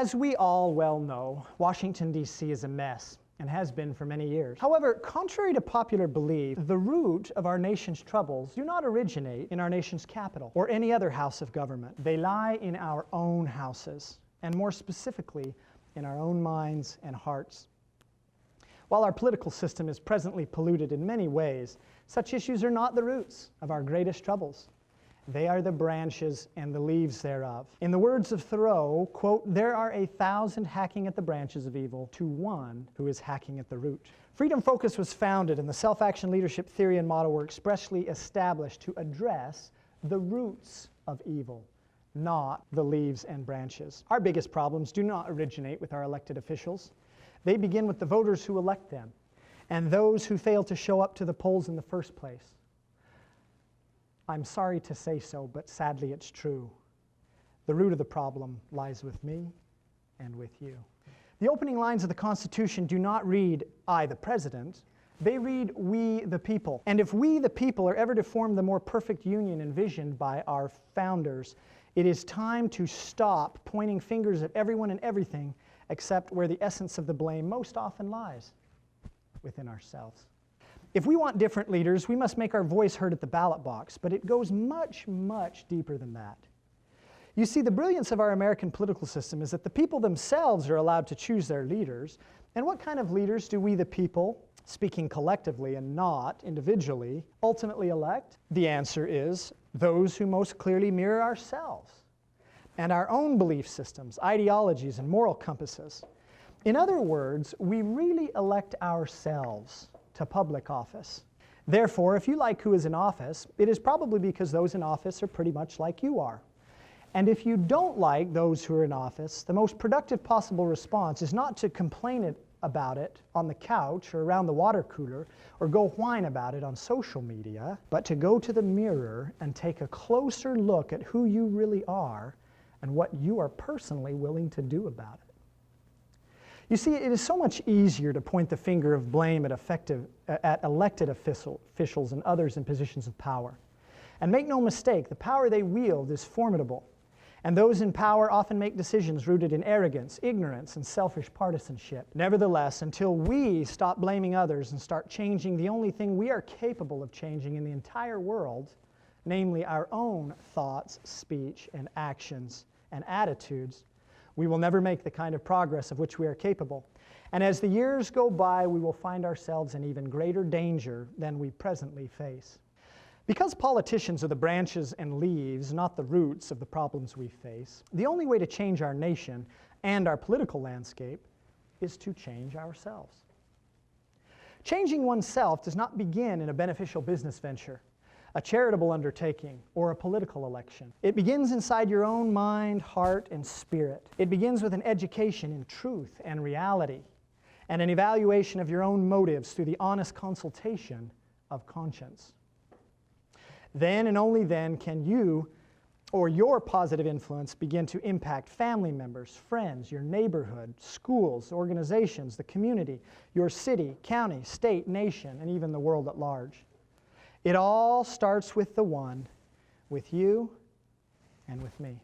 As we all well know, Washington, D.C. is a mess and has been for many years. However, contrary to popular belief, the root of our nation's troubles do not originate in our nation's capital or any other house of government. They lie in our own houses, and more specifically, in our own minds and hearts. While our political system is presently polluted in many ways, such issues are not the roots of our greatest troubles. They are the branches and the leaves thereof. In the words of Thoreau, quote, "There are 1,000 hacking at the branches of evil to one who is hacking at the root." Freedom Focus was founded, and the self-action leadership theory and model were expressly established to address the roots of evil, not the leaves and branches. Our biggest problems do not originate with our elected officials. They begin with the voters who elect them and those who fail to show up to the polls in the first place. I'm sorry to say so, but sadly it's true. The root of the problem lies with me and with you. The opening lines of the Constitution do not read, "I, the President." They read, "We, the people." And if we, the people, are ever to form the more perfect union envisioned by our founders, it is time to stop pointing fingers at everyone and everything except where the essence of the blame most often lies, within ourselves. If we want different leaders, we must make our voice heard at the ballot box, but it goes much, much deeper than that. You see, the brilliance of our American political system is that the people themselves are allowed to choose their leaders. And what kind of leaders do we, the people, speaking collectively and not individually, ultimately elect? The answer is those who most clearly mirror ourselves and our own belief systems, ideologies, and moral compasses. In other words, we really elect ourselves to public office. Therefore, if you like who is in office, it is probably because those in office are pretty much like you are. And if you don't like those who are in office, the most productive possible response is not to complain about it on the couch or around the water cooler or go whine about it on social media, but to go to the mirror and take a closer look at who you really are and what you are personally willing to do about it. You see, it is so much easier to point the finger of blame at elected officials and others in positions of power. And make no mistake, the power they wield is formidable. And those in power often make decisions rooted in arrogance, ignorance, and selfish partisanship. Nevertheless, until we stop blaming others and start changing the only thing we are capable of changing in the entire world, namely our own thoughts, speech, and actions and attitudes, we will never make the kind of progress of which we are capable. And as the years go by, we will find ourselves in even greater danger than we presently face. Because politicians are the branches and leaves, not the roots of the problems we face, the only way to change our nation and our political landscape is to change ourselves. Changing oneself does not begin in a beneficial business venture, a charitable undertaking, or a political election. It begins inside your own mind, heart, and spirit. It begins with an education in truth and reality, and an evaluation of your own motives through the honest consultation of conscience. Then and only then can you or your positive influence begin to impact family members, friends, your neighborhood, schools, organizations, the community, your city, county, state, nation, and even the world at large. It all starts with the one, with you and with me.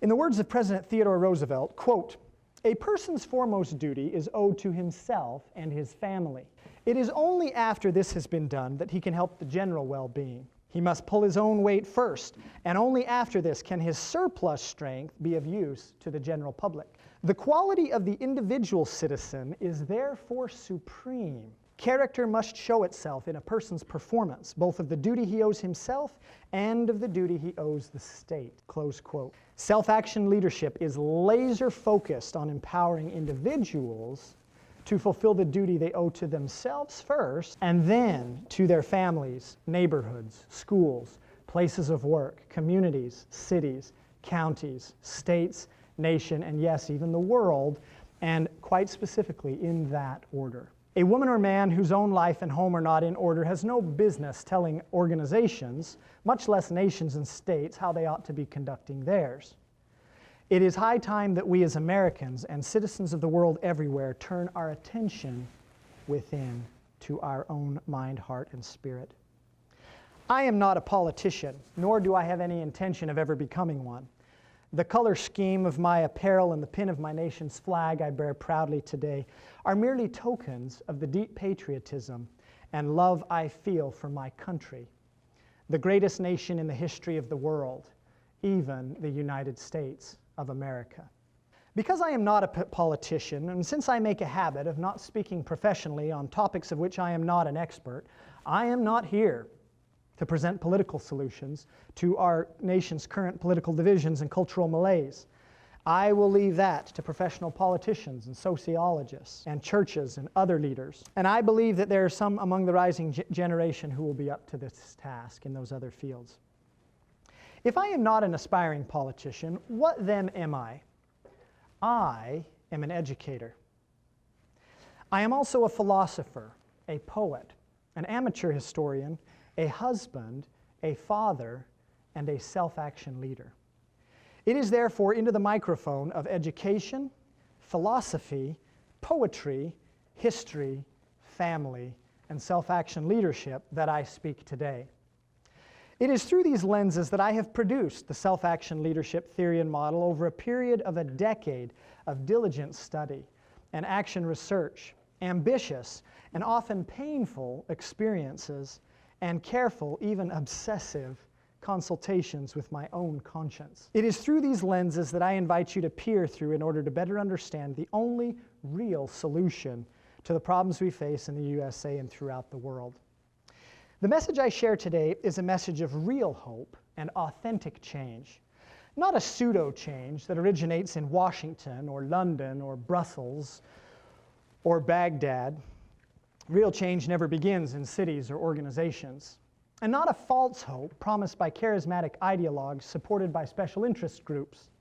In the words of President Theodore Roosevelt, quote, "A person's foremost duty is owed to himself and his family. It is only after this has been done that he can help the general well-being. He must pull his own weight first, and only after this can his surplus strength be of use to the general public. The quality of the individual citizen is therefore supreme. Character must show itself in a person's performance, both of the duty he owes himself and of the duty he owes the state." Close quote. Self-action leadership is laser-focused on empowering individuals to fulfill the duty they owe to themselves first, and then to their families, neighborhoods, schools, places of work, communities, cities, counties, states, nation, and yes, even the world, and quite specifically in that order. A woman or man whose own life and home are not in order has no business telling organizations, much less nations and states, how they ought to be conducting theirs. It is high time that we as Americans and citizens of the world everywhere turn our attention within to our own mind, heart, and spirit. I am not a politician, nor do I have any intention of ever becoming one. The color scheme of my apparel and the pin of my nation's flag I bear proudly today are merely tokens of the deep patriotism and love I feel for my country, the greatest nation in the history of the world, even the United States of America. Because I am not a politician, and since I make a habit of not speaking professionally on topics of which I am not an expert, I am not here to present political solutions to our nation's current political divisions and cultural malaise. I will leave that to professional politicians and sociologists and churches and other leaders. And I believe that there are some among the rising generation who will be up to this task in those other fields. If I am not an aspiring politician, what then am I? I am an educator. I am also a philosopher, a poet, an amateur historian, a husband, a father, and a self-action leader. It is therefore into the microphone of education, philosophy, poetry, history, family, and self-action leadership that I speak today. It is through these lenses that I have produced the self-action leadership theory and model over a period of a decade of diligent study and action research, ambitious and often painful experiences, and careful, even obsessive, consultations with my own conscience. It is through these lenses that I invite you to peer through in order to better understand the only real solution to the problems we face in the USA and throughout the world. The message I share today is a message of real hope and authentic change, not a pseudo-change that originates in Washington or London or Brussels or Baghdad. Real change never begins in cities or organizations. And not a false hope promised by charismatic ideologues supported by special interest groups,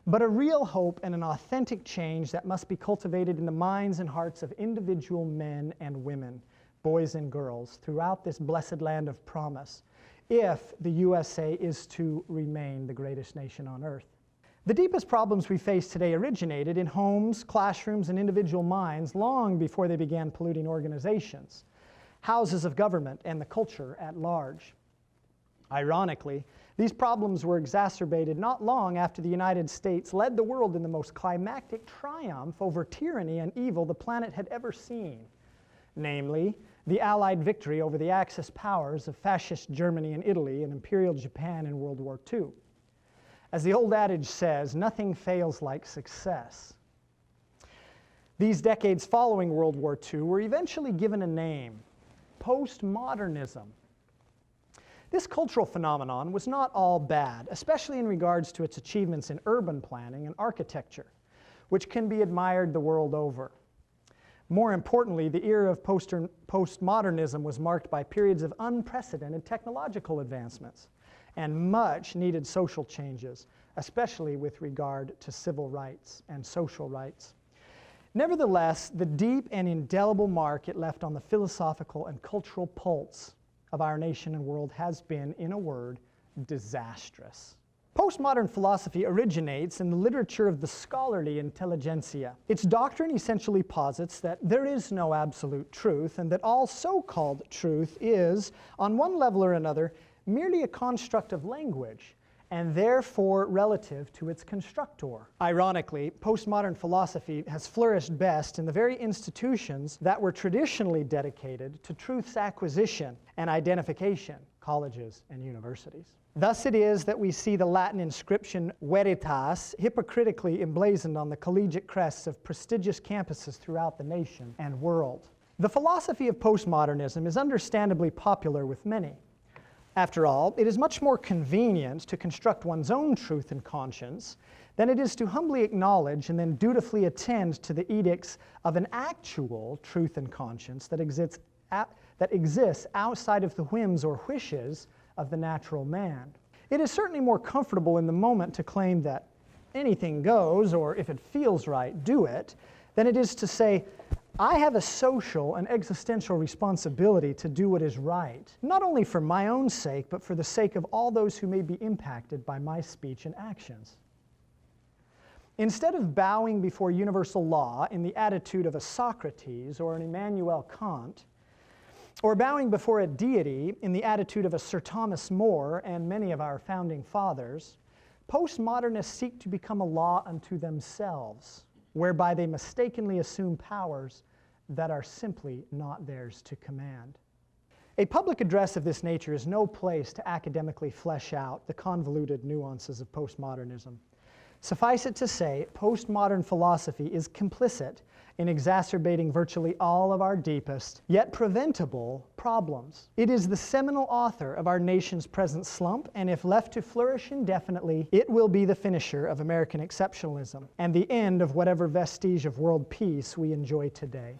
but a real hope and an authentic change that must be cultivated in the minds and hearts of individual men and women, boys and girls, throughout this blessed land of promise, if the USA is to remain the greatest nation on earth. The deepest problems we face today originated in homes, classrooms, and individual minds long before they began polluting organizations, houses of government, and the culture at large. Ironically, these problems were exacerbated not long after the United States led the world in the most climactic triumph over tyranny and evil the planet had ever seen, namely, the Allied victory over the Axis powers of fascist Germany and Italy and Imperial Japan in World War II. As the old adage says, nothing fails like success. These decades following World War II were eventually given a name: postmodernism. This cultural phenomenon was not all bad, especially in regards to its achievements in urban planning and architecture, which can be admired the world over. More importantly, the era of postmodernism was marked by periods of unprecedented technological advancements and much needed social changes, especially with regard to civil rights and social rights. Nevertheless, the deep and indelible mark it left on the philosophical and cultural pulse of our nation and world has been, in a word, disastrous. Postmodern philosophy originates in the literature of the scholarly intelligentsia. Its doctrine essentially posits that there is no absolute truth and that all so-called truth is, on one level or another, merely a construct of language and therefore relative to its constructor. Ironically, postmodern philosophy has flourished best in the very institutions that were traditionally dedicated to truth's acquisition and identification, colleges and universities. Thus it is that we see the Latin inscription Veritas hypocritically emblazoned on the collegiate crests of prestigious campuses throughout the nation and world. The philosophy of postmodernism is understandably popular with many. After all, it is much more convenient to construct one's own truth and conscience than it is to humbly acknowledge and then dutifully attend to the edicts of an actual truth and conscience that exists outside of the whims or wishes of the natural man. It is certainly more comfortable in the moment to claim that anything goes, or if it feels right, do it, than it is to say, I have a social and existential responsibility to do what is right, not only for my own sake, but for the sake of all those who may be impacted by my speech and actions. Instead of bowing before universal law in the attitude of a Socrates or an Immanuel Kant, or bowing before a deity in the attitude of a Sir Thomas More and many of our founding fathers, Postmodernists seek to become a law unto themselves, whereby they mistakenly assume powers that are simply not theirs to command. A public address of this nature is no place to academically flesh out the convoluted nuances of postmodernism. Suffice it to say, postmodern philosophy is complicit in exacerbating virtually all of our deepest, yet preventable, problems. It is the seminal author of our nation's present slump, and if left to flourish indefinitely, it will be the finisher of American exceptionalism, and the end of whatever vestige of world peace we enjoy today.